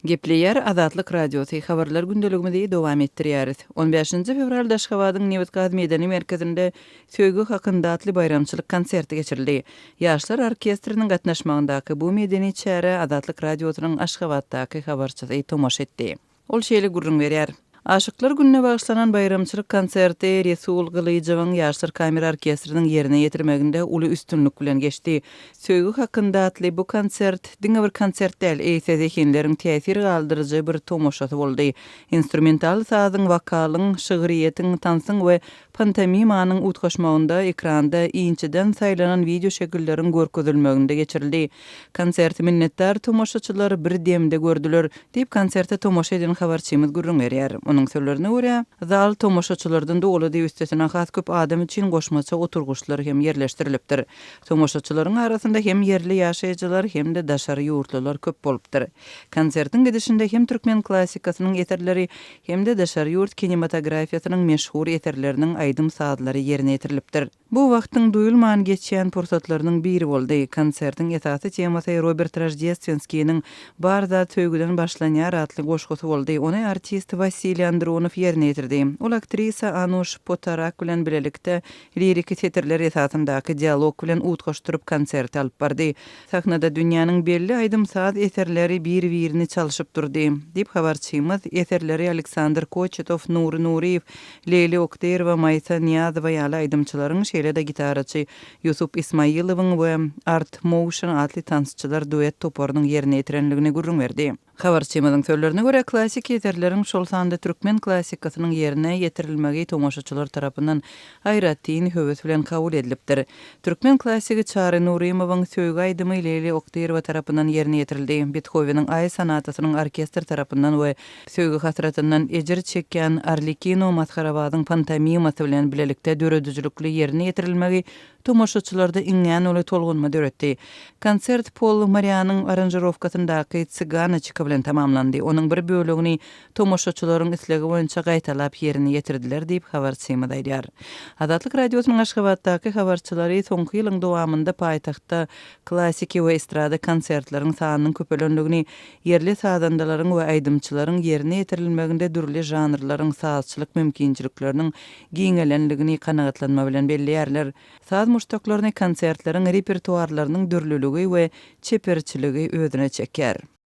Gepleyer Azatlyk Radiosu habarlar gündeliginde dowam etdirýäris. 15-nji fevralda Aşgabatyň Newitgaz Medeni merkezinde söýgü hakynda atly bayramçylyk konserti geçirildi. Ýaşlar orkestriniň gatnaşmagyndaky bu medeni çäre Azatlyk Radiosynyň Aşgabatdaky habarçysy tomoş etdi. Ol şeýle gurrun berýär. Aşıklar gününe bağışlanan bayramçılık konserti Resul Gylyjywyň Ýaşlar Kamera Orkestriniň ýerine ýetirmeginde uly üstünlük bilen geçdi. Söýgü hakynda atly bu konsert diňe bir konsert däl, eýsede ekenleriň täsir galdyrjy bir tomoşasy boldy. Instrumental sazyň, vokalyň, şygyryýetiň, tansyň we pantomimanyň utgaşmagynda ekranda iňçiden saýlanan video şekilleriň görkezilmeginde geçirildi. Konserti minnetdar tomoşaçylar bir demde gördüler, diýip konsertte tomoşa eden habarçymyz gurrun berýär. Onun sözlerine görä, zal tomoşaçylardan dolu diýip üstesine has köp adam üçin goşmaça oturguşlar hem yerleşdirilipdir. Tomoşaçylaryň arasynda hem yerli ýaşaýjylar hem de daşary ýurtlylar köp bolupdyr. Konsertiň gidişinde hem türkmen klassikasynyň eserleri hem de daşary ýurt kinematografiýasynyň meşhur eserleriniň aýdym saadlary ýerine ýetirilipdir. Bu wagtyň duýulman geçýän pursatlarynyň biri boldy. Konsertiň esasy temasy Robert Rojdeственskiň bar zat söýgüden başlanýar atly goşgusy boldy. Ony artist Vasily Andronov ýerine ýetirdi. Ol aktrisa Anush Potarak bilen bilelikde lirik eserler esasyndaky dialog bilen utgaşdyryp konsert alyp bardy. Sahnada dünýäniň belli aýdym saat eserleri bir-birini çalyşyp durdy. Diýip habarçymyz eserleri Aleksandr Kochetov, Nur Nuriýew, Leyli Okter we Maysa Niýazowa ýaly aýdymçylaryň şeýle de gitaraçy Yusuf Ismaýylowyň we Art Motion atly tansçylar duet toporynyň ýerine ýetirenligine gurrun berdi. Habarçymyzyň sözlerine görä klassik eserleriň şol sanda türkmen klassikasynyň ýerine ýetirilmegi tomoşaçylar tarapyndan aýratyn höwes bilen kabul edilipdir. Türkmen klassigi Çary Nuriýemowyň söýgü aýdymy Leyli Okterova tarapyndan ýerine ýetirildi. Beethoveniň Aý sanatasynyň orkestr tarapyndan we söýgü hasratyndan ejir çekýän Arлекино Masxarabazyň pantomimasy bilen bilelikde döredüjlükli ýerine ýetirilmegi tomoşaçylarda iňňän oly tolgunma döretdi. Konsert Paul Marianyň aranjировкасyndaky Tsiganachka bilen tamamlandy. Onuň bir bölegini tomoşaçylaryň islegi boýunça gaýtalap ýerine ýetirdiler diýip habarçymyz aýdýar. Azatlyk Radiosynyň Aşgabatdaky habarçylary soňky ýylyň dowamında paýtagtda klassik we estrada konsertleriň sanynyň köpelenligini, yerli sazandalaryň we aýdymçylaryň ýerine ýetirilmeginde dürli janrlaryň sazçylyk mümkinçilikleriniň giňelenligini kanagatlanma bilen belliýärler. Saz muştaklaryny konsertleriň repertuarlarynyň dürlüligi we çeperçiligi özüne çekýär.